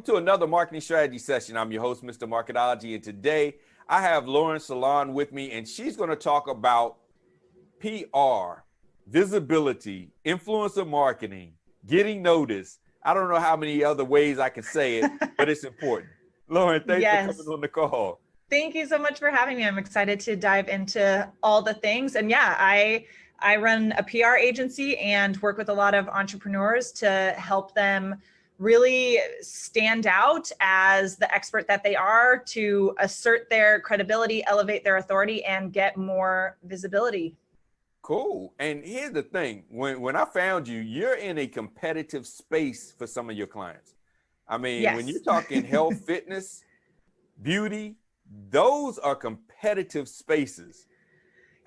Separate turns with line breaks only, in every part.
to another marketing strategy session. I'm your host, Mr. Marketology, and today I have Lauren Salon with me, and she's going to talk about PR, visibility, influencer marketing, getting noticed. I don't know how many other ways I can say it, but it's important. Lauren, thanks for coming on the call.
Thank you so much for having me. I'm excited to dive into all the things. And yeah, I run a PR agency and work with a lot of entrepreneurs to help them really stand out as the expert that they are, to assert their credibility, elevate their authority, and get more visibility.
Cool. And here's the thing. When I found you, you're in a competitive space for some of your clients. I mean,
yes.
When you're talking health, fitness, beauty, those are competitive spaces.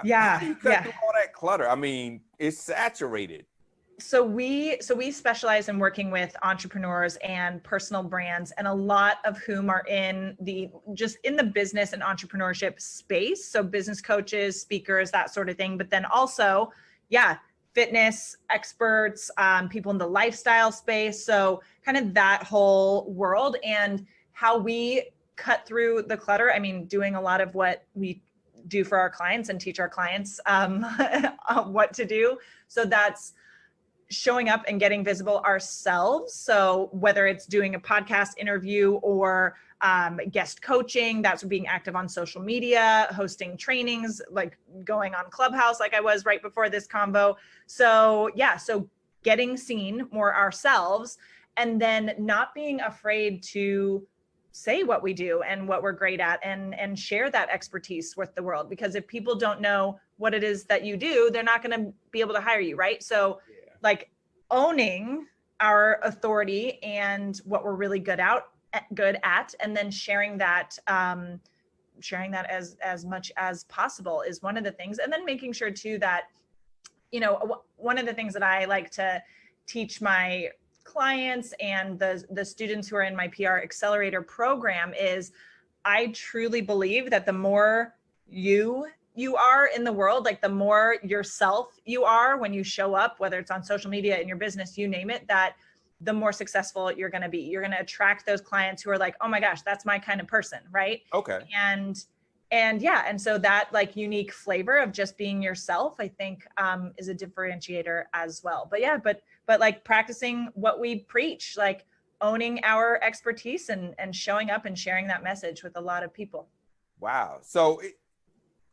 Yeah.
How do you cut through all that clutter? I mean, it's saturated.
So we specialize in working with entrepreneurs and personal brands, and a lot of whom are in the business and entrepreneurship space. So business coaches, speakers, that sort of thing. But then also, fitness experts, people in the lifestyle space. So kind of that whole world, and how we cut through the clutter. I mean, doing a lot of what we do for our clients and teach our clients what to do. So that's showing up and getting visible ourselves. So whether it's doing a podcast interview or guest coaching, that's being active on social media, hosting trainings, like going on Clubhouse, like I was right before this convo. So so getting seen more ourselves, and then not being afraid to say what we do and what we're great at, and share that expertise with the world. Because if people don't know what it is that you do, they're not going to be able to hire you, right? So like owning our authority and what we're really good at, and then sharing that as much as possible is one of the things. And then making sure too that, one of the things that I like to teach my clients and the students who are in my PR Accelerator program is, I truly believe that the more you are in the world, like the more yourself you are when you show up, whether it's on social media, in your business, you name it, that the more successful you're going to be. You're going to attract those clients who are like, oh my gosh, that's my kind of person, right?
Okay.
And so that like unique flavor of just being yourself, I think is a differentiator as well. But like practicing what we preach, like owning our expertise and showing up and sharing that message with a lot of people.
Wow. So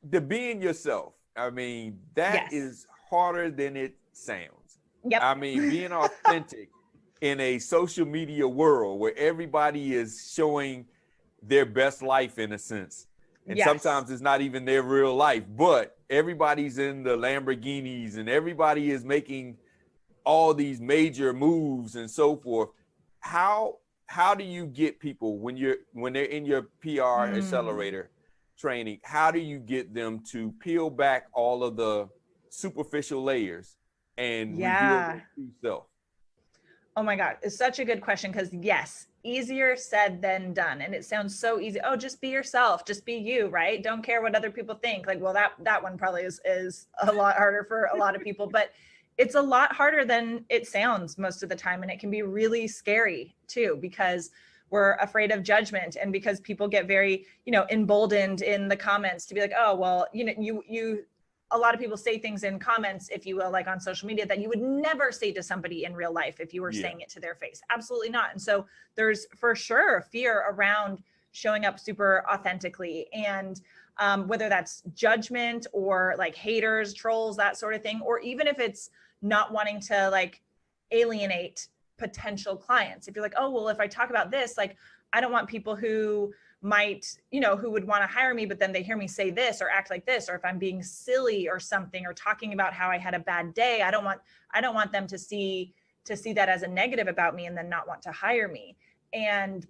the being yourself, I mean, that is harder than it sounds.
Yep.
I mean, being authentic in a social media world where everybody is showing their best life in a sense. And sometimes it's not even their real life, but everybody's in the Lamborghinis and everybody is making all these major moves and so forth. How do you get people when they're in your PR Accelerator training, how do you get them to peel back all of the superficial layers and reveal their true self?
Oh my God, it's such a good question, because easier said than done. And it sounds so easy. Oh, just be yourself, just be you, right? Don't care what other people think. Like, well, that one probably is a lot harder for a lot of people, but it's a lot harder than it sounds most of the time. And it can be really scary too, because we're afraid of judgment, and because people get very, emboldened in the comments to be like, oh, well, a lot of people say things in comments, if you will, like on social media, that you would never say to somebody in real life if you were saying it to their face. Absolutely not. And so there's for sure fear around showing up super authentically, and whether that's judgment or like haters, trolls, that sort of thing, or even if it's not wanting to like alienate potential clients. If you're like, oh, well, if I talk about this, like, I don't want people who might, who would want to hire me, but then they hear me say this or act like this, or if I'm being silly or something, or talking about how I had a bad day, I don't want them to see that as a negative about me and then not want to hire me. And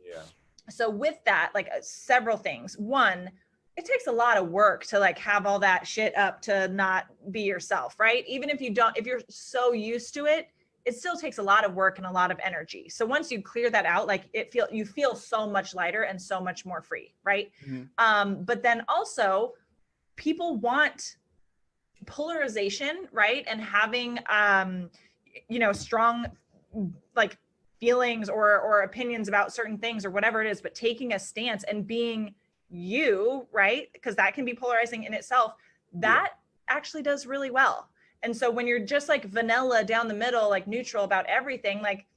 so with that, like several things. One, it takes a lot of work to like have all that shit up to not be yourself, right? Even if you're so used to it, it still takes a lot of work and a lot of energy. So once you clear that out, like you feel so much lighter and so much more free, right? Mm-hmm. But then also people want polarization, right? And having, strong, like feelings or opinions about certain things or whatever it is, but taking a stance and being you, right? Because that can be polarizing in itself. That actually does really well. And so when you're just like vanilla down the middle, like neutral about everything, like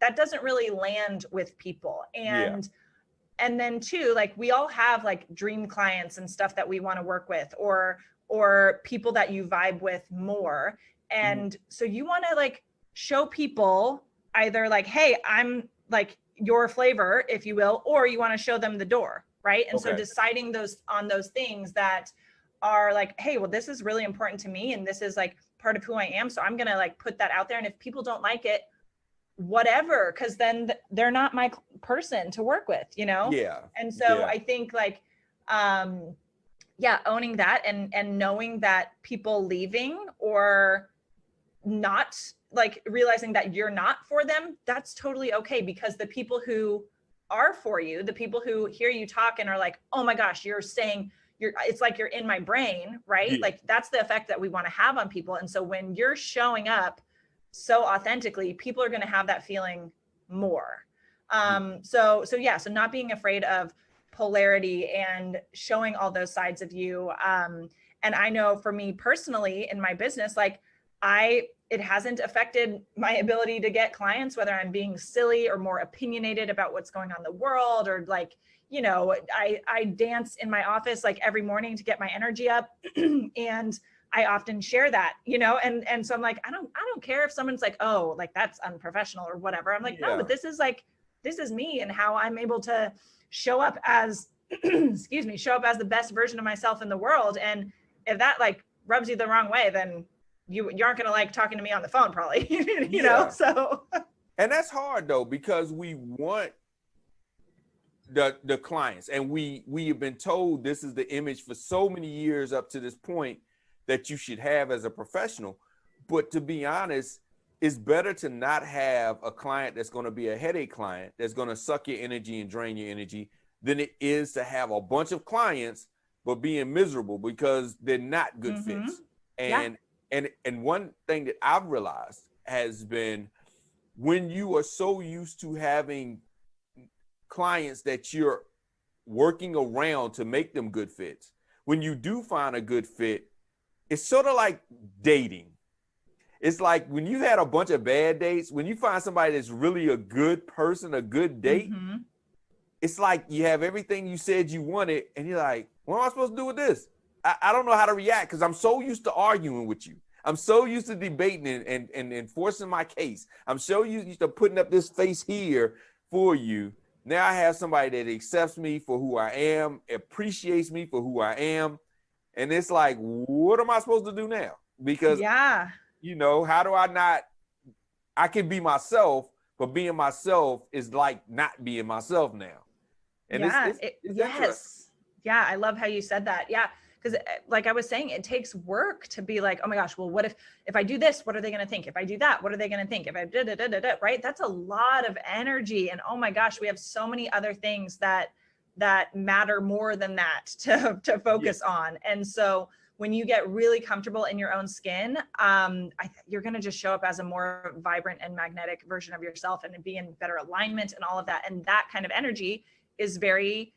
that doesn't really land with people. And then too, like we all have like dream clients and stuff that we want to work with, or people that you vibe with more. And so you want to like show people either like, hey, I'm like your flavor, if you will, or you want to show them the door, right? And so deciding on those things that are like, hey, well, this is really important to me and this is like part of who I am, so I'm gonna like put that out there, and if people don't like it, whatever, because then they're not my person to work with, you know? And so I think like owning that and knowing that people leaving or not, like realizing that you're not for them, that's totally okay, because the people who are for you, the people who hear you talk and are like, oh my gosh, you're saying it's like you're in my brain, right? Like that's the effect that we want to have on people. And so when you're showing up so authentically, people are going to have that feeling more. So not being afraid of polarity and showing all those sides of you. And I know for me personally in my business, like it hasn't affected my ability to get clients, whether I'm being silly or more opinionated about what's going on in the world, or like, you know, I dance in my office like every morning to get my energy up. And I often share that, you know, and so I'm like, I don't care if someone's like, oh, like that's unprofessional or whatever. I'm like, no, but this is me and how I'm able to show up as, show up as the best version of myself in the world. And if that like rubs you the wrong way, then you aren't going to like talking to me on the phone probably, you know, so.
And that's hard though, because we want the clients, and we have been told this is the image for so many years up to this point that you should have as a professional. But to be honest, it's better to not have a client that's going to be a headache client that's going to suck your energy and drain your energy than it is to have a bunch of clients but being miserable because they're not good fits. And one thing that I've realized has been, when you are so used to having clients that you're working around to make them good fits, when you do find a good fit, it's sort of like dating. It's like when you had a bunch of bad dates, when you find somebody that's really a good person, a good date, it's like you have everything you said you wanted, and you're like, what am I supposed to do with this? I don't know how to react because I'm so used to arguing with you. I'm so used to debating and enforcing my case. I'm so used to putting up this face here for you. Now I have somebody that accepts me for who I am, appreciates me for who I am. And it's like, what am I supposed to do now? Because, you know, how do I can be myself, but being myself is like not being myself now. And it's
yeah, I love how you said that. Yeah. Because like I was saying, it takes work to be like, oh my gosh, well, what if I do this, what are they going to think? If I do that, what are they going to think? If I right? That's a lot of energy. And oh my gosh, we have so many other things that matter more than that to focus on. And so when you get really comfortable in your own skin, you're going to just show up as a more vibrant and magnetic version of yourself and be in better alignment and all of that. And that kind of energy is very,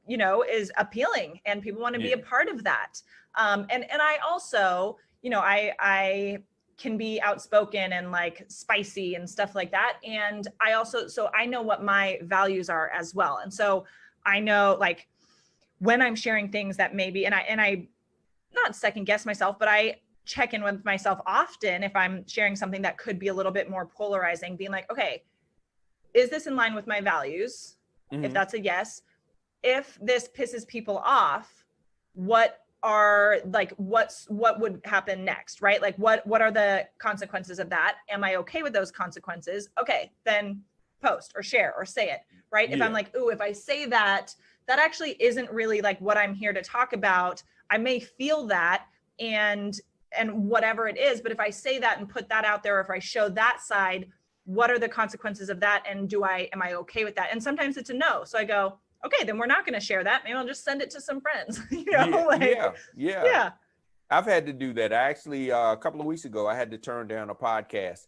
you know, is appealing, and people want to be a part of that. And I also, you know, I can be outspoken and like spicy and stuff like that. And I also, so I know what my values are as well. And so I know like when I'm sharing things that maybe, and I not second guess myself, but I check in with myself often if I'm sharing something that could be a little bit more polarizing, being like, okay, is this in line with my values? If that's a yes. If this pisses people off, what would happen next, right? Like what are the consequences of that? Am I okay with those consequences? Okay, then post or share or say it, right? If I'm like, ooh, if I say that actually isn't really like what I'm here to talk about, I may feel that and whatever it is, but if I say that and put that out there, or if I show that side, what are the consequences of that? And am I okay with that? And sometimes it's a no. So I go, okay, then we're not going to share that. Maybe I'll just send it to some friends. You know,
yeah. I've had to do that. Actually, a couple of weeks ago, I had to turn down a podcast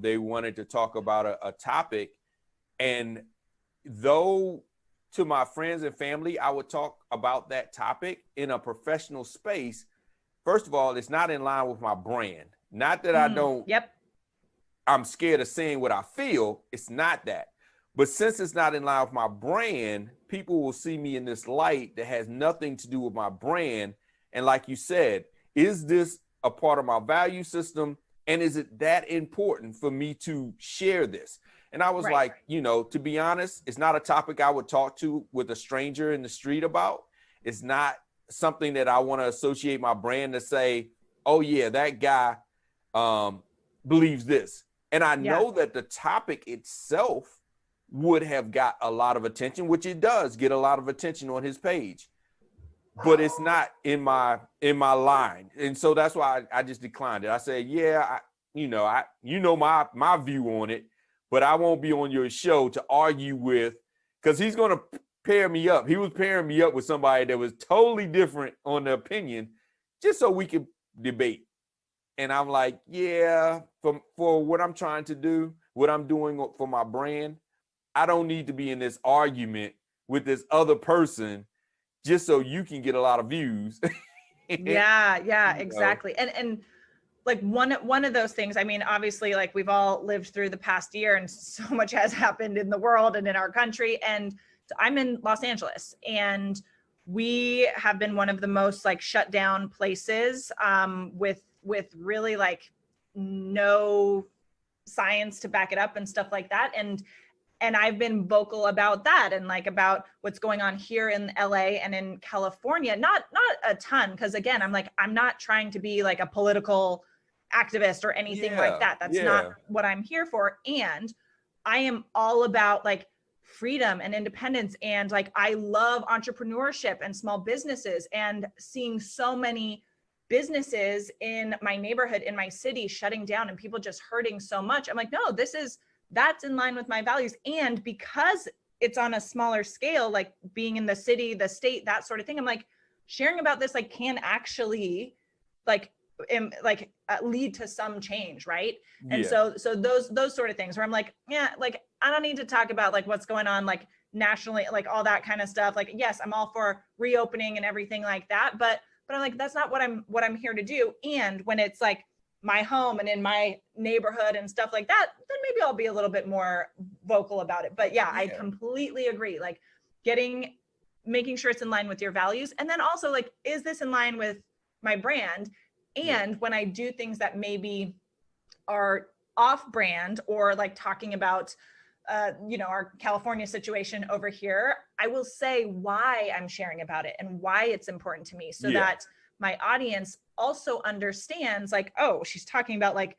They wanted to talk about a topic. And though to my friends and family, I would talk about that topic in a professional space. First of all, it's not in line with my brand. Not that I don't, I'm scared of saying what I feel. It's not that. But since it's not in line with my brand, people will see me in this light that has nothing to do with my brand. And like you said, is this a part of my value system? And is it that important for me to share this? And I was like, you know, to be honest, it's not a topic I would talk to with a stranger in the street about. It's not something that I want to associate my brand to say, oh yeah, that guy believes this. And I know that the topic itself would have got a lot of attention, which it does get a lot of attention on his page, but it's not in my line. And so that's why I just declined it. I said, yeah, my view on it, but I won't be on your show to argue with, because he's going to pair me up. He was pairing me up with somebody that was totally different on the opinion, just so we could debate. And I'm like, yeah, for what I'm trying to do, what I'm doing for my brand, I don't need to be in this argument with this other person just so you can get a lot of views.
Yeah, exactly. And like one of those things, I mean, obviously, like we've all lived through the past year and so much has happened in the world and in our country. And I'm in Los Angeles, and we have been one of the most like shut down places with really like no science to back it up and stuff like that. And I've been vocal about that and like about what's going on here in LA and in California, not a ton. Cause again, I'm not trying to be like a political activist or anything like that. That's not what I'm here for. And I am all about like freedom and independence. And like, I love entrepreneurship and small businesses, and seeing so many businesses in my neighborhood, in my city shutting down and people just hurting so much. I'm like, no, that's in line with my values. And because it's on a smaller scale, like being in the city, the state, that sort of thing, I'm like, sharing about this like can actually lead to some change, right? And so those sort of things where I'm like, yeah, like I don't need to talk about like what's going on like nationally, like all that kind of stuff. Like, yes, I'm all for reopening and everything like that, but I'm like, that's not what I'm here to do. And when it's like my home and in my neighborhood and stuff like that, then maybe I'll be a little bit more vocal about it. But yeah, I completely agree. Like making sure it's in line with your values. And then also like, is this in line with my brand? And when I do things that maybe are off brand, or like talking about, our California situation over here, I will say why I'm sharing about it and why it's important to me, so that my audience also understands like, oh, she's talking about like,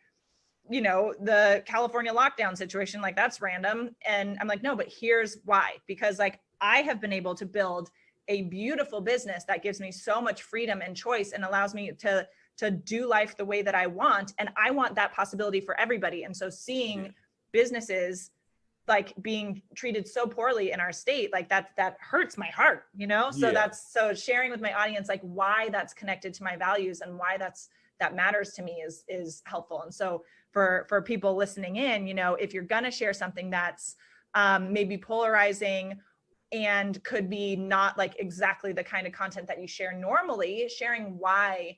the California lockdown situation, like that's random. And I'm like, no, but here's why, because like I have been able to build a beautiful business that gives me so much freedom and choice and allows me to do life the way that I want. And I want that possibility for everybody. And so seeing businesses like being treated so poorly in our state, like that hurts my heart, so sharing with my audience, like why that's connected to my values and why that matters to me is helpful. And so for people listening in, if you're going to share something that's maybe polarizing and could be not like exactly the kind of content that you share normally, sharing why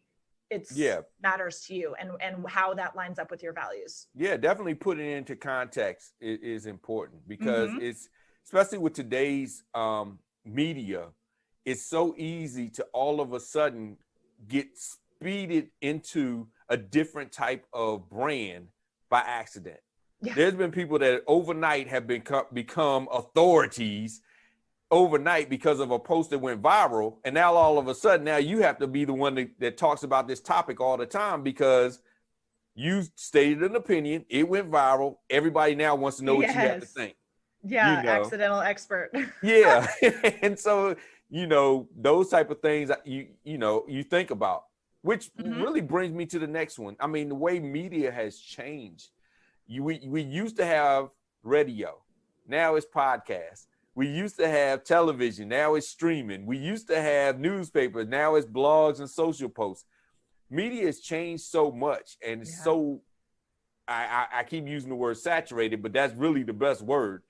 it's matters to you and how that lines up with your values.
Yeah, definitely putting it into context is important, because it's, especially with today's media, it's so easy to all of a sudden get speeded into a different type of brand by accident. There's been people that overnight have become authorities overnight because of a post that went viral, and now all of a sudden now you have to be the one that talks about this topic all the time because you stated an opinion, it went viral, everybody now wants to know what you have to think.
Accidental expert.
And so those type of things you think about, which really brings me to the next one. I mean, the way media has changed. We used to have radio, now it's podcasts. We used to have television, now it's streaming. We used to have newspapers, now it's blogs and social posts. Media has changed so much, and it's so I keep using the word saturated, but that's really the best word.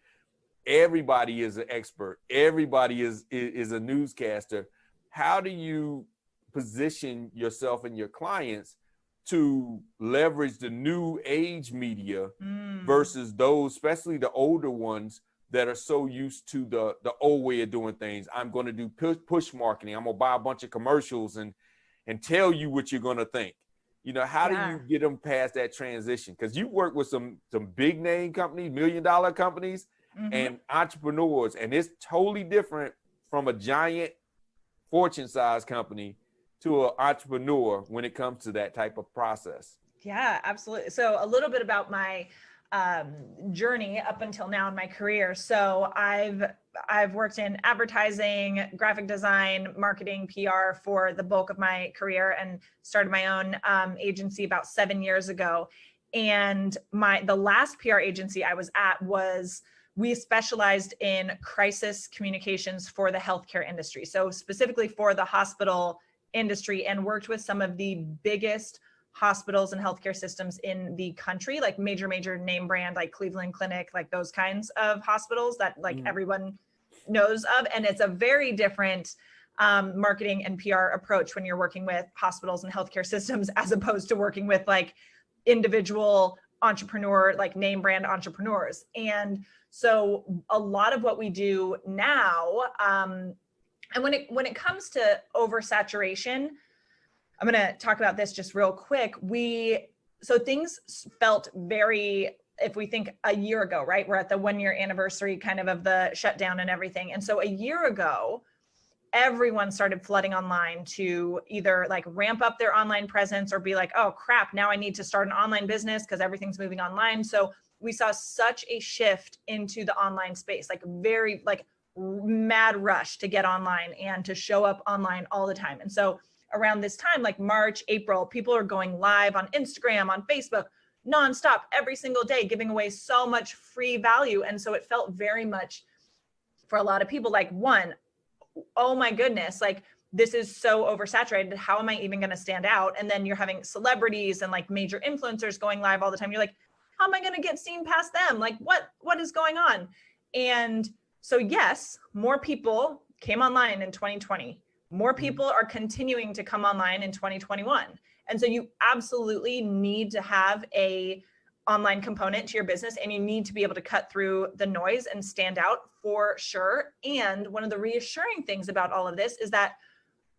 Everybody is an expert. Everybody is a newscaster. How do you position yourself and your clients to leverage the new age media versus those, especially the older ones that are so used to the old way of doing things? I'm going to do push marketing. I'm going to buy a bunch of commercials and tell you what you're going to think. You know, how do you get them past that transition? Because you work with some big name companies, $1 million companies, and entrepreneurs, and it's totally different from a giant Fortune-sized company to an entrepreneur when it comes to that type of process.
Yeah, absolutely. So a little bit about my journey up until now in my career. So I've worked in advertising, graphic design, marketing, PR for the bulk of my career, and started my own agency about 7 years ago. And the last PR agency I was at we specialized in crisis communications for the healthcare industry. So specifically for the hospital industry, and worked with some of the biggest hospitals and healthcare systems in the country, like major name brand, like Cleveland Clinic, like those kinds of hospitals that like everyone knows of. And it's a very different marketing and PR approach when you're working with hospitals and healthcare systems, as opposed to working with like individual entrepreneur, like name brand entrepreneurs. And so a lot of what we do now, and when it comes to oversaturation, I'm going to talk about this just real quick. So things felt very, if we think a year ago, right? We're at the 1 year anniversary kind of the shutdown and everything. And so a year ago, everyone started flooding online to either like ramp up their online presence or be like, oh crap, now I need to start an online business because everything's moving online. So we saw such a shift into the online space, like very like mad rush to get online and to show up online all the time. And so around this time, like March, April, people are going live on Instagram, on Facebook, nonstop every single day, giving away so much free value. And so it felt very much for a lot of people like, one, oh my goodness, like this is so oversaturated. How am I even going to stand out? And then you're having celebrities and like major influencers going live all the time. You're like, how am I going to get seen past them? Like what is going on? And so yes, more people came online in 2020. More people are continuing to come online in 2021. And so you absolutely need to have a online component to your business, and you need to be able to cut through the noise and stand out for sure. And one of the reassuring things about all of this is that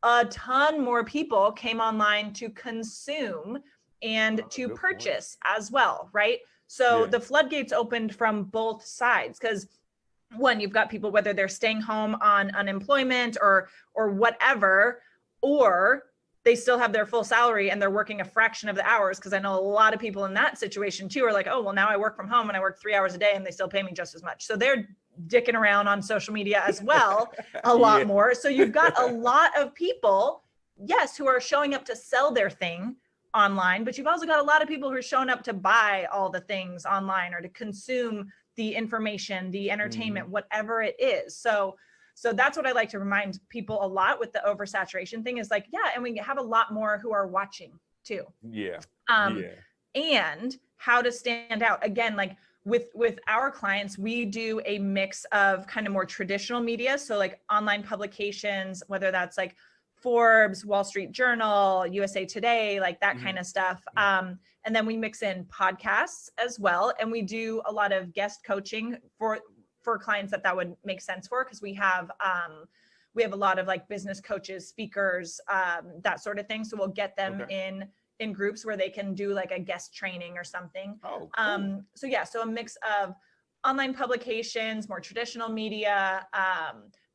a ton more people came online to consume and to purchase as well, right? So the floodgates opened from both sides, because one, you've got people, whether they're staying home on unemployment or whatever, or they still have their full salary and they're working a fraction of the hours. Because I know a lot of people in that situation too are like, oh, well, now I work from home and I work 3 hours a day and they still pay me just as much. So they're dicking around on social media as well, a lot more. So you've got a lot of people, yes, who are showing up to sell their thing online, but you've also got a lot of people who are showing up to buy all the things online or to consume the information, the entertainment, whatever it is. So that's what I like to remind people a lot with the oversaturation thing is like, yeah, and we have a lot more who are watching too. And how to stand out. Again, like with our clients, we do a mix of kind of more traditional media. So like online publications, whether that's like Forbes, Wall Street Journal, USA Today, like that kind of stuff. And then we mix in podcasts as well. And we do a lot of guest coaching for clients that would make sense for, because we have a lot of like business coaches, speakers, that sort of thing. So we'll get them in groups where they can do like a guest training or something.
Oh, cool.
So a mix of online publications, more traditional media,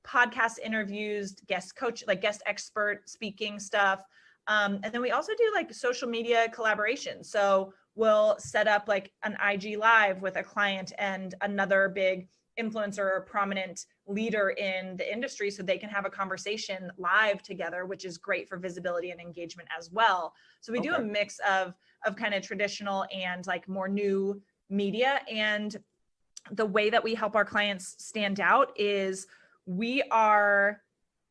podcast interviews, guest coach, like guest expert speaking stuff. And then we also do like social media collaboration. So we'll set up like an IG live with a client and another big influencer or prominent leader in the industry, so they can have a conversation live together, which is great for visibility and engagement as well. So we do a mix of kind of traditional and like more new media. And the way that we help our clients stand out is we are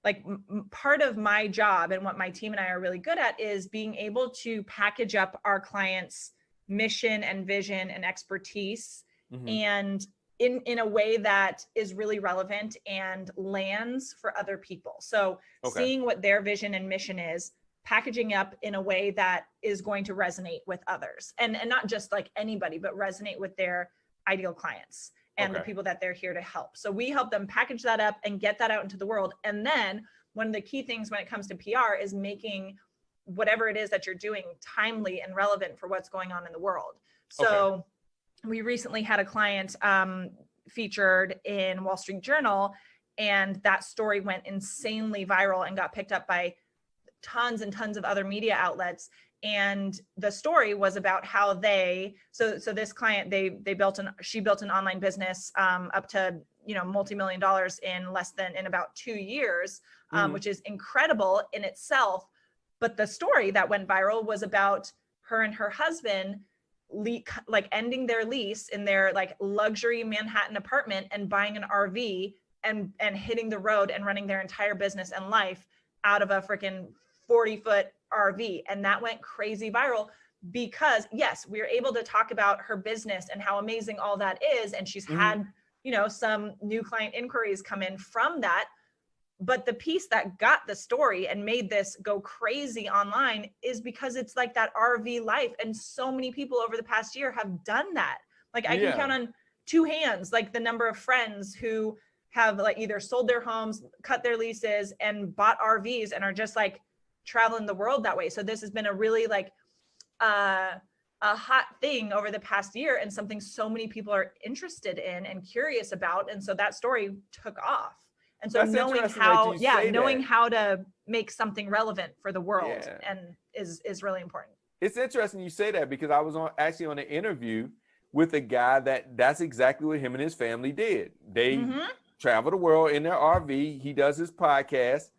like part of my job, and what my team and I are really good at is being able to package up our clients' mission and vision and expertise, and in a way that is really relevant and lands for other people. So seeing what their vision and mission is, packaging up in a way that is going to resonate with others, and not just like anybody, but resonate with their ideal clients and the people that they're here to help. So we help them package that up and get that out into the world. And then one of the key things when it comes to PR is making whatever it is that you're doing timely and relevant for what's going on in the world. So we recently had a client featured in Wall Street Journal, and that story went insanely viral and got picked up by tons and tons of other media outlets. And the story was about how so this client, she built an online business up to, multi-million dollars in about 2 years, which is incredible in itself. But the story that went viral was about her and her husband ending their lease in their like luxury Manhattan apartment and buying an RV and hitting the road and running their entire business and life out of a freaking 40-foot RV. And that went crazy viral because yes, we were able to talk about her business and how amazing all that is. And she's had, some new client inquiries come in from that. But the piece that got the story and made this go crazy online is because it's like that RV life. And so many people over the past year have done that. Like I can count on 2 hands, like the number of friends who have like either sold their homes, cut their leases, and bought RVs and are just like traveling the world that way. So this has been a really like a hot thing over the past year, and something so many people are interested in and curious about. And so that story took off. And so knowing how to make something relevant for the world and is really important.
It's interesting you say that, because I was actually on an interview with a guy that's exactly what him and his family did. They travel the world in their RV. He does his podcast.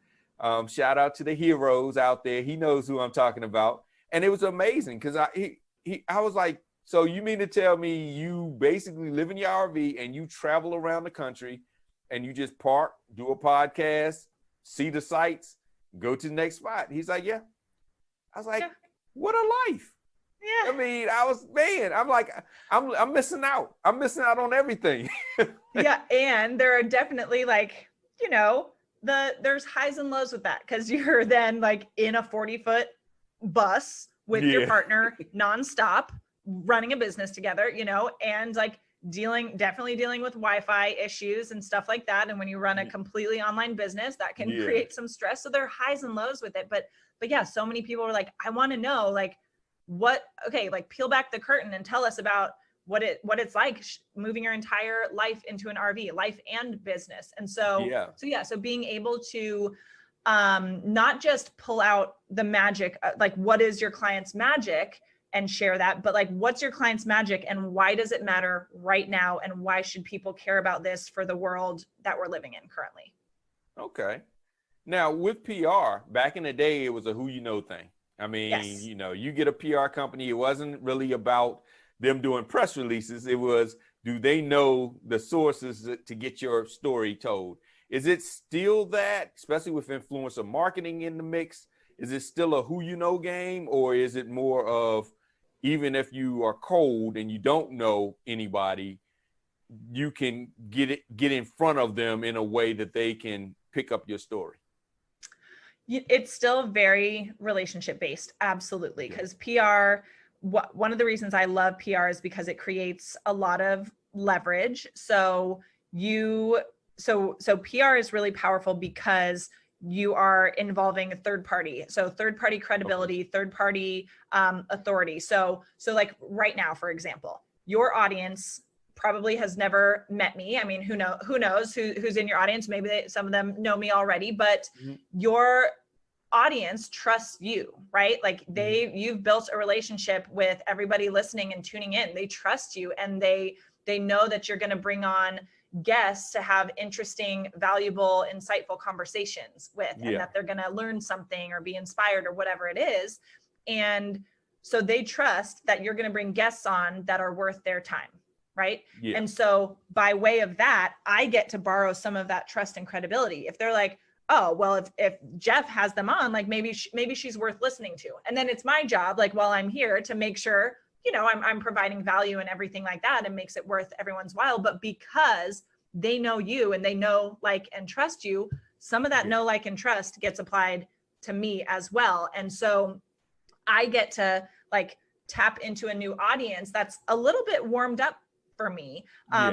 Shout out to the heroes out there. He knows who I'm talking about. And it was amazing because I was like, so you mean to tell me you basically live in your RV and you travel around the country and you just park, do a podcast, see the sights, go to the next spot? He's like, yeah. I was like, what a life.
Yeah.
I mean, I'm like, I'm missing out. I'm missing out on everything.
Yeah. And there are definitely like, there's highs and lows with that, because you're then like in a 40-foot bus with your partner nonstop, running a business together, and like definitely dealing with Wi-Fi issues and stuff like that. And when you run a completely online business, that can create some stress. So there are highs and lows with it. But yeah, so many people are like, I want to know like like peel back the curtain and tell us about what it's like moving your entire life into an RV, life and business. And so being able to not just pull out the magic, like what is your client's magic, and share that, but like, what's your client's magic and why does it matter right now? And why should people care about this for the world that we're living in currently?
Okay. Now with PR, back in the day, it was a who you know thing. I mean, you get a PR company. It wasn't really about them doing press releases. It was, do they know the sources to get your story told? Is it still that, especially with influencer marketing in the mix? Is it still a who you know game, or is it more of, even if you are cold and you don't know anybody, you can get in front of them in a way that they can pick up your story?
It's still very relationship based. Absolutely. Because PR, one of the reasons I love PR is because it creates a lot of leverage. So PR is really powerful because you are involving a third party. So third party credibility, third party authority. So like right now, for example, your audience probably has never met me. I mean, who knows who's in your audience? Maybe some of them know me already, but your audience trusts you, right? Like you've built a relationship with everybody listening and tuning in. They trust you, and they know that you're going to bring on guests to have interesting, valuable, insightful conversations with, and that they're going to learn something or be inspired or whatever it is. And so they trust that you're going to bring guests on that are worth their time. Right. Yeah. And so by way of that, I get to borrow some of that trust and credibility. If they're like, oh, well, if Jeff has them on, like maybe she's worth listening to. And then it's my job, like while I'm here, to make sure you know, I'm providing value and everything like that, and makes it worth everyone's while. But because they know you and they know, like, and trust you, some of that know, like, and trust gets applied to me as well. And so I get to like tap into a new audience that's a little bit warmed up for me.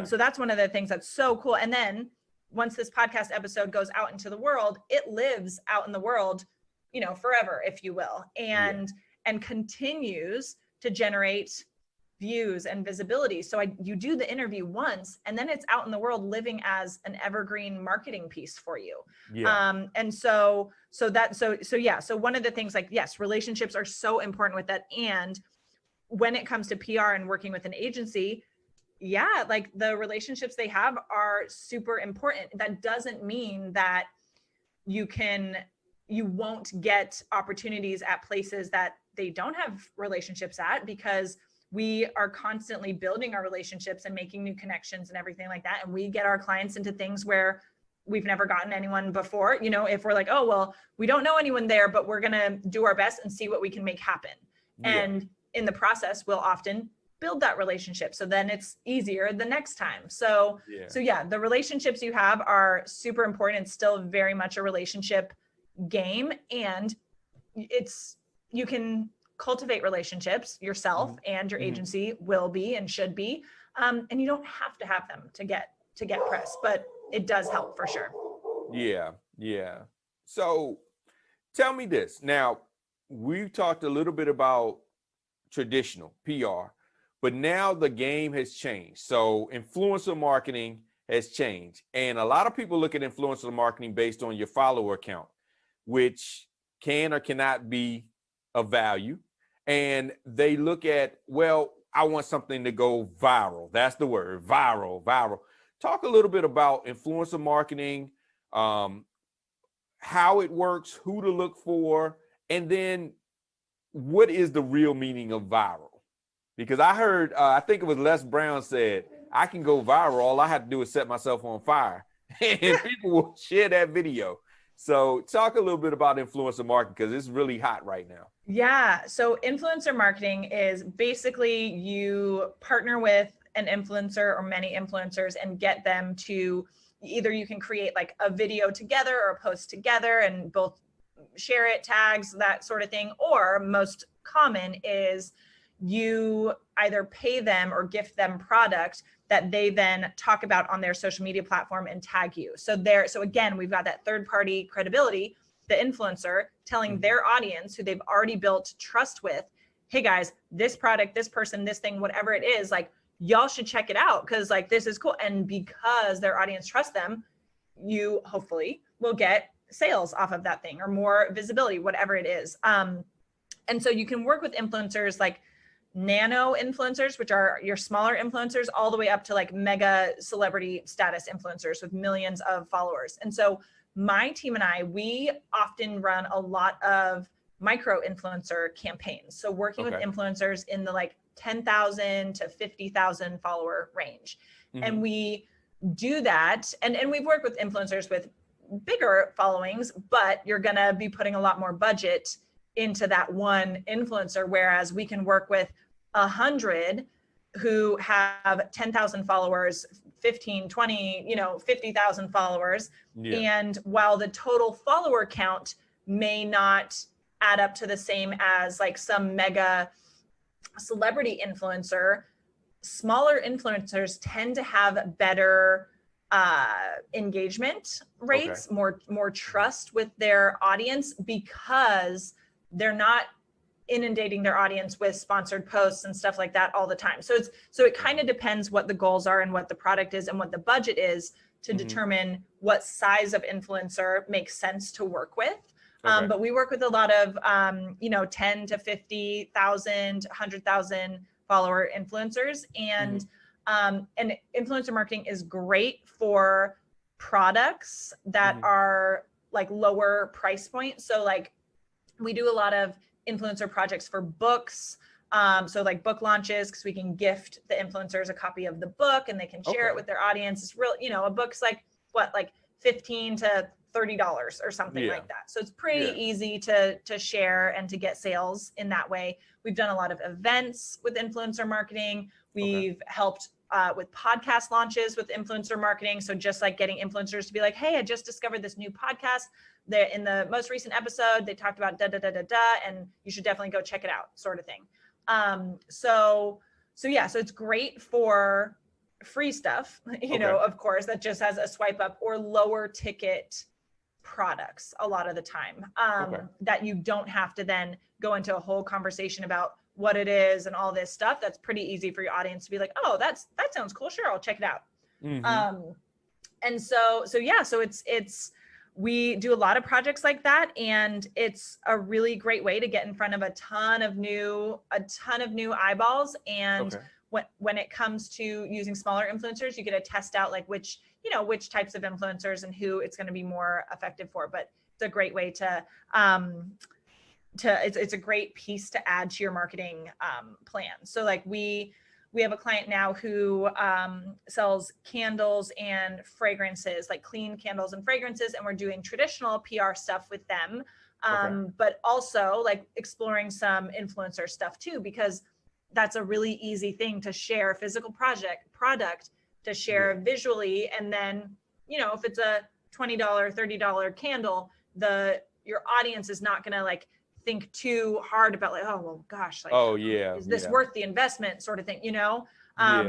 So that's one of the things that's so cool. And then once this podcast episode goes out into the world, it lives out in the world, you know, forever, if you will, and continues to generate views and visibility. So you do the interview once, and then it's out in the world living as an evergreen marketing piece for you. And so one of the things, like, yes, relationships are so important with that. And when it comes to PR and working with an agency, like, the relationships they have are super important. That doesn't mean that you won't get opportunities at places that they don't have relationships at, because we are constantly building our relationships and making new connections and everything like that. And we get our clients into things where we've never gotten anyone before. You know, if we're like, oh, well, we don't know anyone there, but we're going to do our best and see what we can make happen. And in the process, we'll often build that relationship. So then it's easier the next time. So the relationships you have are super important. It's still very much a relationship game. And you can cultivate relationships yourself, and your agency will be and should be. And you don't have to have them to get press, but it does help for sure.
Yeah. So tell me this. Now, we've talked a little bit about traditional PR, but now the game has changed. So influencer marketing has changed. And a lot of people look at influencer marketing based on your follower count, which can or cannot be of value. And they look at, well, I want something to go viral. That's the word, viral. Talk a little bit about influencer marketing, how it works, who to look for, and then what is the real meaning of viral? Because I heard, I think it was Les Brown said, I can go viral. All I have to do is set myself on fire, and people will share that video. So talk a little bit about influencer marketing, because it's really hot right now.
Yeah. So influencer marketing is basically you partner with an influencer or many influencers and get them to, either you can create like a video together or a post together and both share it, tags, that sort of thing. Or most common is you either pay them or gift them product that they then talk about on their social media platform and tag you. So again, we've got that third party credibility, the influencer telling their audience who they've already built trust with, hey guys, this product, this person, this thing, whatever it is, like, y'all should check it out, because like, this is cool. And because their audience trusts them, you hopefully will get sales off of that thing or more visibility, whatever it is. And so you can work with influencers like nano influencers, which are your smaller influencers, all the way up to like mega celebrity status influencers with millions of followers. And so my team and I, we often run a lot of micro influencer campaigns. So working with influencers in the like 10,000 to 50,000 follower range. And we do that. And we've worked with influencers with bigger followings, but you're going to be putting a lot more budget into that one influencer. Whereas we can work with 100 who have 10,000 followers, 15, 20, 50,000 followers. And while the total follower count may not add up to the same as like some mega celebrity influencer, smaller influencers tend to have better engagement rates, more trust with their audience, because they're not inundating their audience with sponsored posts and stuff like that all the time. So it kind of depends what the goals are and what the product is and what the budget is to determine what size of influencer makes sense to work with. But we work with a lot of 10 to 50,000, 100,000 follower influencers, and influencer marketing is great for products that are like lower price point. So like we do a lot of influencer projects for books. So like book launches, because we can gift the influencers a copy of the book and they can share it with their audience. It's real, a book's like $15 to $30 or something like that. So it's pretty easy to share and to get sales in that way. We've done a lot of events with influencer marketing. We've helped with podcast launches with influencer marketing. So just like getting influencers to be like, hey, I just discovered this new podcast. In the most recent episode, they talked about and you should definitely go check it out, sort of thing. So it's great for free stuff, you know, of course, that just has a swipe up, or lower ticket products a lot of the time, that you don't have to then go into a whole conversation about what it is and all this stuff. That's pretty easy for your audience to be like, oh, that sounds cool. Sure, I'll check it out. And so it's we do a lot of projects like that, and it's a really great way to get in front of a ton of new eyeballs. And when it comes to using smaller influencers, you get to test out like which types of influencers and who it's going to be more effective for. But it's a great way to it's a great piece to add to your marketing plan. So like we have a client now who sells candles and fragrances, like clean candles and fragrances, and we're doing traditional PR stuff with them, but also like exploring some influencer stuff too, because that's a really easy thing to share, physical product to share visually. And then, you know, if it's a $20, $30 candle, your audience is not going to like think too hard about like, oh, well, gosh, like, is this worth the investment, sort of thing, you know?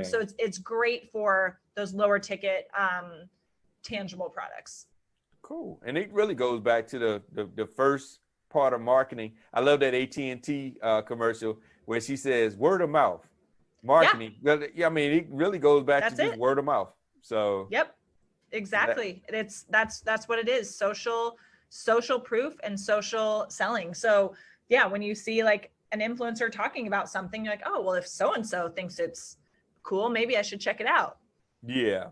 So it's great for those lower ticket, tangible products.
Cool. And it really goes back to the first part of marketing. I love that AT&T commercial where she says word of mouth marketing. I mean, it really goes back to just word of mouth. So
exactly. That's what it is. Social proof and social selling. So yeah, when you see like an influencer talking about something, you're like, oh, well, if so-and-so thinks it's cool, maybe I should check it out.
Yeah.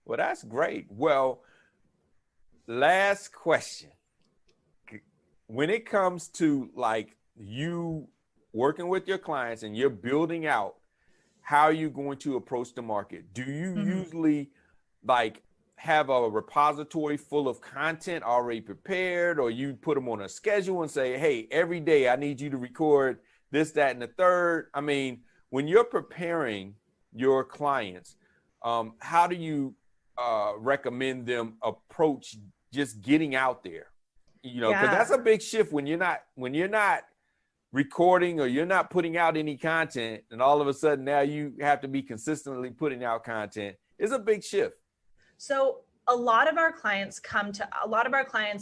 Well, that's great. Well, last question. When it comes to like you working with your clients and you're building out how you're going to approach the market, do you usually like have a repository full of content already prepared, or you put them on a schedule and say, hey, every day I need you to record this, that, and the third? I mean, when you're preparing your clients, how do you recommend them approach just getting out there? You know, because that's a big shift when you're not recording or you're not putting out any content, and all of a sudden now you have to be consistently putting out content. It's a big shift.
So a lot of our clients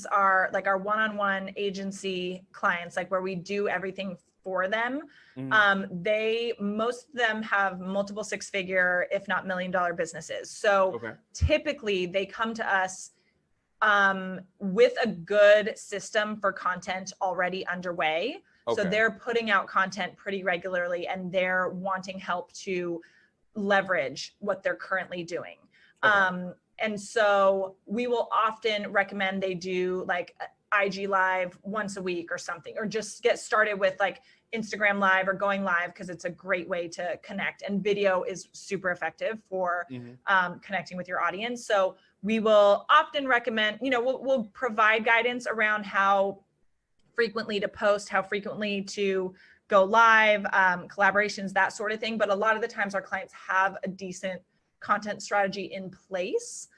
are like our one-on-one agency clients, like where we do everything for them. Most of them have multiple six-figure, if not $1 million businesses. So typically they come to us with a good system for content already underway. So they're putting out content pretty regularly, and they're wanting help to leverage what they're currently doing. And so we will often recommend they do like IG live once a week or something, or just get started with like Instagram live or going live, because it's a great way to connect, and video is super effective for connecting with your audience. So we will often recommend, you know, we'll provide guidance around how frequently to post, how frequently to go live, collaborations, that sort of thing. But a lot of the times our clients have a decent content strategy in place.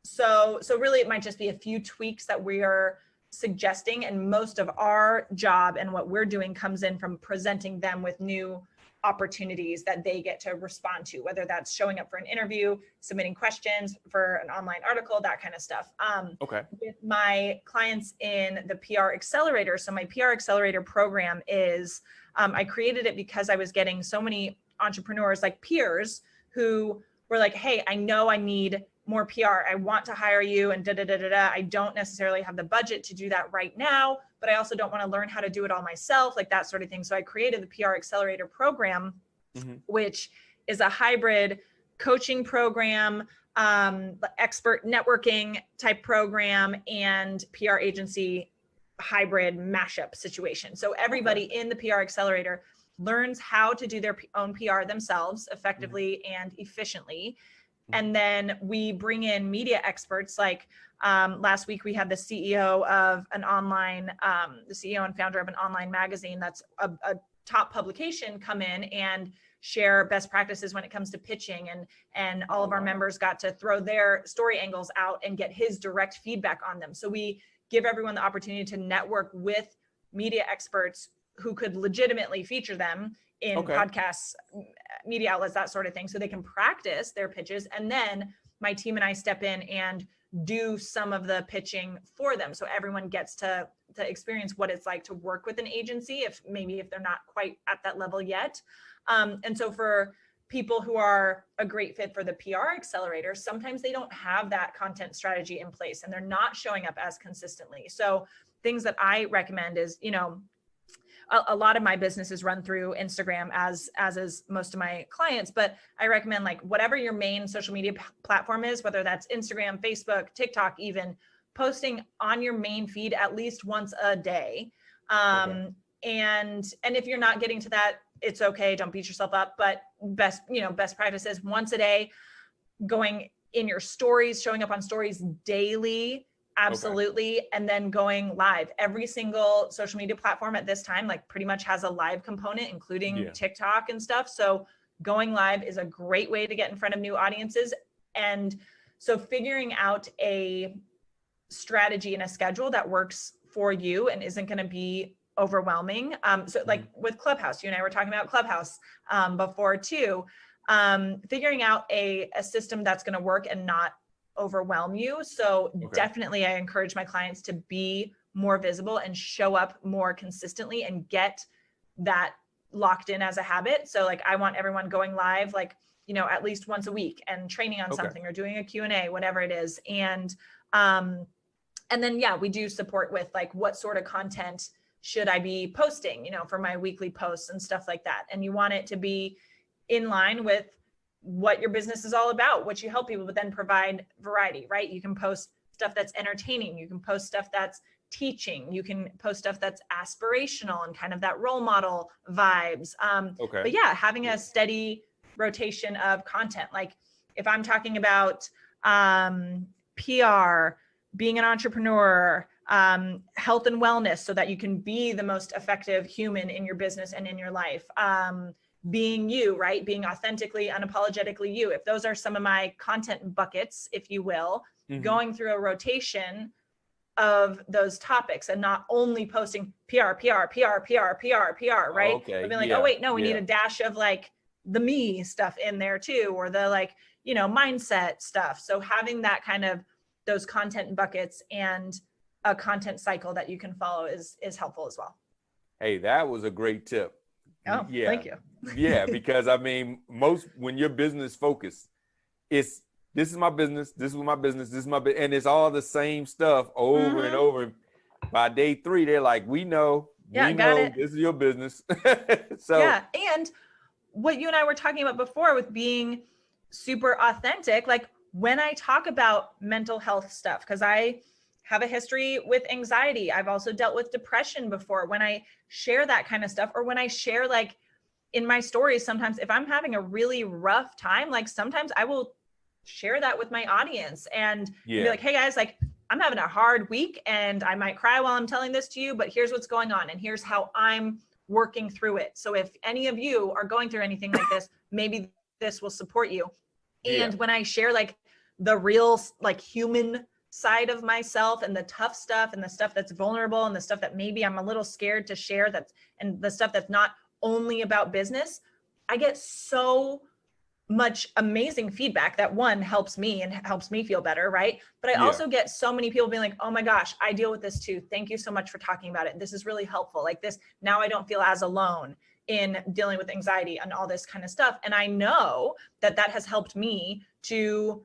So really it might just be a few tweaks that we are suggesting, and most of our job and what we're doing comes in from presenting them with new opportunities that they get to respond to, whether that's showing up for an interview, submitting questions for an online article, that kind of stuff. With my clients in the PR Accelerator, so my PR Accelerator program is, I created it because I was getting so many entrepreneurs, like peers, who were like, hey, I know I need more PR. I want to hire you and I don't necessarily have the budget to do that right now, but I also don't want to learn how to do it all myself, like that sort of thing. So I created the PR Accelerator program, which is a hybrid coaching program, expert networking type program, and PR agency hybrid mashup situation. So everybody in the PR Accelerator learns how to do their own PR themselves effectively and efficiently. And then we bring in media experts. Like last week, we had the CEO of an online, the CEO and founder of an online magazine that's a top publication come in and share best practices when it comes to pitching, and all of our members got to throw their story angles out and get his direct feedback on them. So we give everyone the opportunity to network with media experts who could legitimately feature them in podcasts, media outlets, that sort of thing, so they can practice their pitches. And then my team and I step in and do some of the pitching for them, so everyone gets to experience what it's like to work with an agency, if they're not quite at that level yet. And so for people who are a great fit for the PR accelerator, sometimes they don't have that content strategy in place and they're not showing up as consistently. So things that I recommend is, a lot of my business is run through Instagram, as is most of my clients, but I recommend, like, whatever your main social media platform is, whether that's Instagram, Facebook, TikTok, even, posting on your main feed at least once a day. And if you're not getting to that, it's okay. Don't beat yourself up, but best practices once a day, going in your stories, showing up on stories daily. Absolutely. And then going live. Every single social media platform at this time, like, pretty much has a live component, including TikTok and stuff. So going live is a great way to get in front of new audiences. And so figuring out a strategy and a schedule that works for you and isn't going to be overwhelming. So like with Clubhouse, you and I were talking about Clubhouse before too, figuring out a system that's going to work and not overwhelm you. So definitely I encourage my clients to be more visible and show up more consistently and get that locked in as a habit. So like, I want everyone going live, like, at least once a week and training on something or doing a Q&A, whatever it is. And then, we do support with, like, what sort of content should I be posting, for my weekly posts and stuff like that. And you want it to be in line with what your business is all about, what you help people, but then provide variety, right? You can post stuff that's entertaining. You can post stuff that's teaching. You can post stuff that's aspirational and kind of that role model vibes. But having a steady rotation of content. Like, if I'm talking about PR, being an entrepreneur, health and wellness, so that you can be the most effective human in your business and in your life. Being you, right? Being authentically, unapologetically you. If those are some of my content buckets, if you will, going through a rotation of those topics and not only posting PR, right? But being like, oh wait, no, we need a dash of, like, the me stuff in there too, or the, like, mindset stuff. So having that kind of, those content buckets and a content cycle that you can follow is helpful as well.
Hey, that was a great tip.
Oh, thank you.
Because when you're business focused, this is my business, this is my business, this is my business, and it's all the same stuff over and over. By day 3, they're like, we know this is your business.
And what you and I were talking about before with being super authentic, like, when I talk about mental health stuff, because I have a history with anxiety. I've also dealt with depression before. When I share that kind of stuff, or when I share, like, in my stories, sometimes if I'm having a really rough time, like, sometimes I will share that with my audience and be like, hey guys, like, I'm having a hard week and I might cry while I'm telling this to you, but here's what's going on and here's how I'm working through it. So if any of you are going through anything like this, maybe this will support you. And when I share, like, the real, like, human side of myself and the tough stuff and the stuff that's vulnerable and the stuff that maybe I'm a little scared to share, and the stuff that's not only about business, I get so much amazing feedback that, one, helps me and helps me feel better, right? But I also get so many people being like, oh my gosh, I deal with this too. Thank you so much for talking about it. This is really helpful. Like, this, now I don't feel as alone in dealing with anxiety and all this kind of stuff. And I know that has helped me to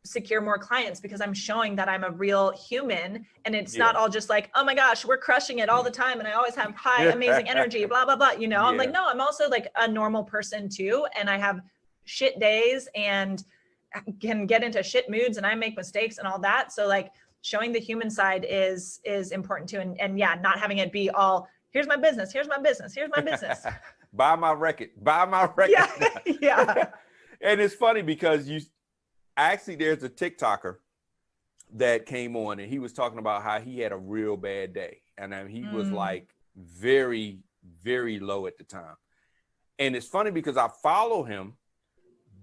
secure more clients, because I'm showing that I'm a real human, and it's not all just like, oh my gosh, we're crushing it all the time and I always have high amazing energy, blah blah blah, I'm like, no, I'm also, like, a normal person too, and I have shit days and can get into shit moods and I make mistakes and all that. So, like, showing the human side is important too, and not having it be all, here's my business,
buy my record.
Yeah.
And it's funny because actually, there's a TikToker that came on, and he was talking about how he had a real bad day. And he was like very, very low at the time. And it's funny because I follow him,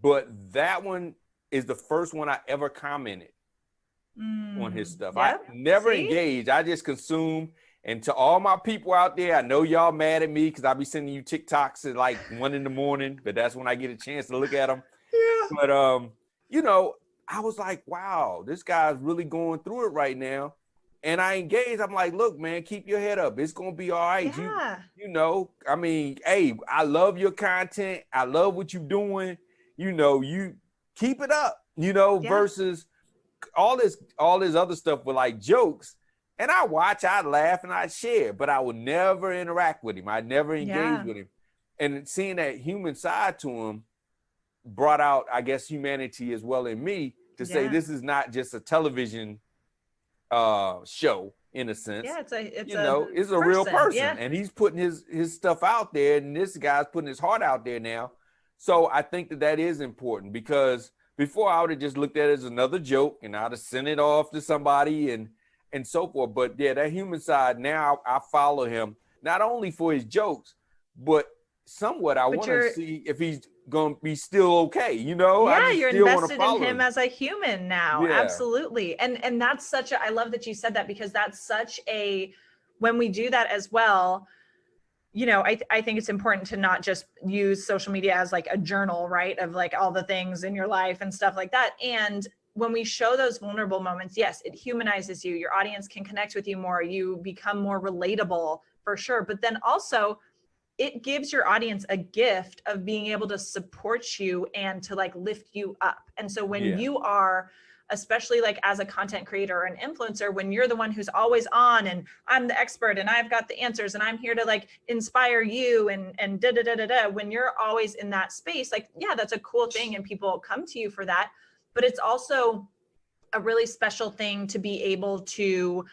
but that one is the first one I ever commented on his stuff.
Yep.
I never engaged. I just consumed. And to all my people out there, I know y'all mad at me because I'll be sending you TikToks at like 1 a.m, but that's when I get a chance to look at them. Yeah. But, you know, I was like, wow, this guy's really going through it right now. And I engaged. I'm like, look, man, keep your head up. It's going to be all right.
Yeah.
You know, I mean, hey, I love your content. I love what you're doing. You know, you keep it up, you know, versus all this other stuff with like jokes. And I watch, I laugh, and I share, but I would never interact with him. I never engage with him. And seeing that human side to him brought out, I guess, humanity as well in me to say this is not just a television show in a sense.
Yeah, it's
a real person, and he's putting his stuff out there, and this guy's putting his heart out there now. So I think that is important, because before I would have just looked at it as another joke, and I'd have sent it off to somebody and so forth. But yeah, that human side, now I follow him not only for his jokes, but somewhat I want to see if he's going to be still okay, you know?
Yeah, you're invested in him as a human now. Yeah. Absolutely. And that's I love that you said that, because that's such when we do that as well, you know, I think it's important to not just use social media as like a journal, right? Of like all the things in your life and stuff like that. And when we show those vulnerable moments, yes, it humanizes you. Your audience can connect with you more. You become more relatable for sure. But then also it gives your audience a gift of being able to support you and to like lift you up. And so when you are, especially like as a content creator or an influencer, when you're the one who's always on and I'm the expert and I've got the answers and I'm here to like inspire you and when you're always in that space, like, yeah, that's a cool thing and people come to you for that. But it's also a really special thing to be able to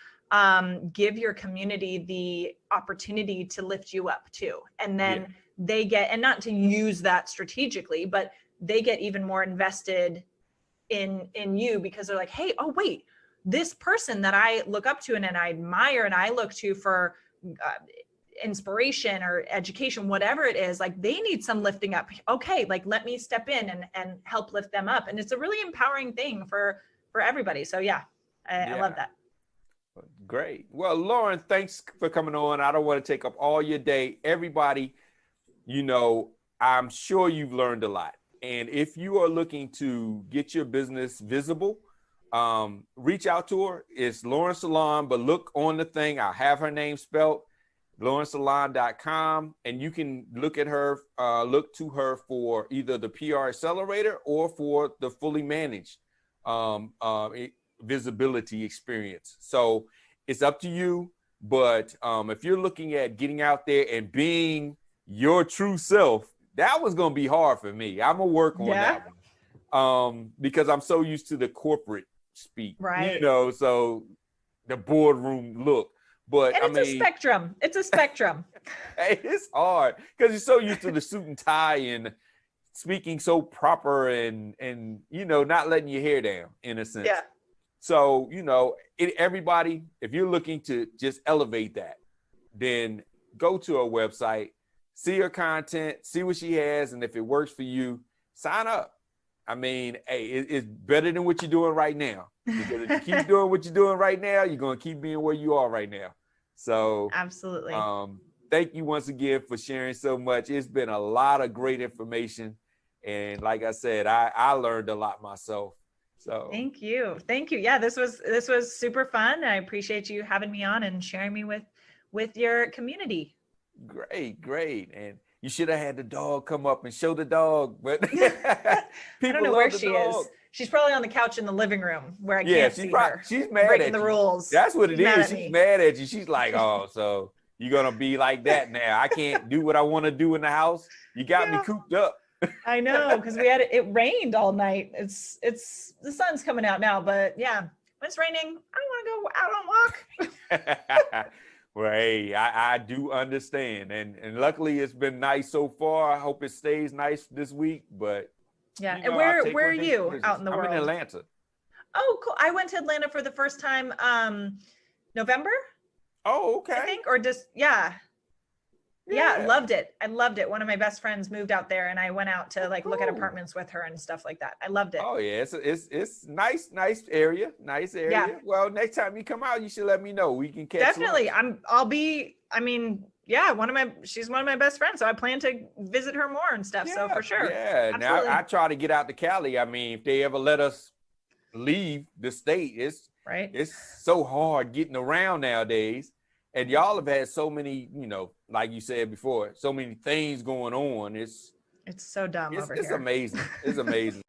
give your community the opportunity to lift you up too. And then they get, and not to use that strategically, but they get even more invested in you, because they're like, hey, oh wait, this person that I look up to and I admire and I look to for inspiration or education, whatever it is, like they need some lifting up. Okay, like let me step in and help lift them up. And it's a really empowering thing for everybody. So I love that.
Great. Well, Lauren, thanks for coming on. I don't want to take up all your day. Everybody, you know, I'm sure you've learned a lot. And if you are looking to get your business visible, reach out to her. It's Lauren Salon, but look on the thing. I'll have her name spelled, laurensalon.com, and you can look at her, look to her for either the PR Accelerator or for the fully managed visibility experience. So it's up to you. But if you're looking at getting out there and being your true self, that was going to be hard for me. I'm going to work on that one. Because I'm so used to the corporate speak,
right?
You know, so the boardroom look. But
and it's a spectrum. It's a spectrum.
Hey, it's hard because you're so used to the suit and tie and speaking so proper and you know, not letting your hair down in a sense.
Yeah.
So, you know, everybody, if you're looking to just elevate that, then go to her website, see her content, see what she has, and if it works for you, sign up. I mean, hey, it's better than what you're doing right now. Because if you keep doing what you're doing right now, you're going to keep being where you are right now. So
absolutely.
Thank you once again for sharing so much. It's been a lot of great information. And like I said, I learned a lot myself. So
thank you. Yeah, this was super fun. I appreciate you having me on and sharing me with your community.
Great. And you should have had the dog come up and show the dog, but
I don't know where she is. She's probably on the couch in the living room where I can't see her.
She's mad
breaking
at
the
you.
rules.
That's what it is. She's mad at you. She's like, oh, so you're gonna be like that now. I can't do what I want to do in the house. You got me cooped up.
I know, because it rained all night. It's the sun's coming out now, but yeah, when it's raining, I don't want to go out on walk.
Well, hey, I do understand, and luckily it's been nice so far. I hope it stays nice this week, but
Yeah.
You
And
know, I'll take
where are
one of them
you
quizzes.
out in the
I'm
world?
in Atlanta.
Oh, cool. I went to Atlanta for the first time November,
Oh,
I
okay.
think, or just yeah. Yeah,
Yeah.
loved it. I loved it. One of my best friends moved out there and I went out to like look at
Cool.
apartments with her and stuff like that. I loved it.
Oh yeah, it's nice area, nice area.
Yeah.
Well, next time you come out, you should let me know. We can catch
Definitely.
lunch.
I mean, yeah, she's one of my best friends. So I plan to visit her more and stuff. So for sure.
Yeah.
Absolutely.
Now I try to get out to Cali. I mean, if they ever let us leave the state,
Right.
it's so hard getting around nowadays. And y'all have had so many, you know, like you said before, so many things going on. It's
so dumb over
it's
here.
amazing. It's amazing.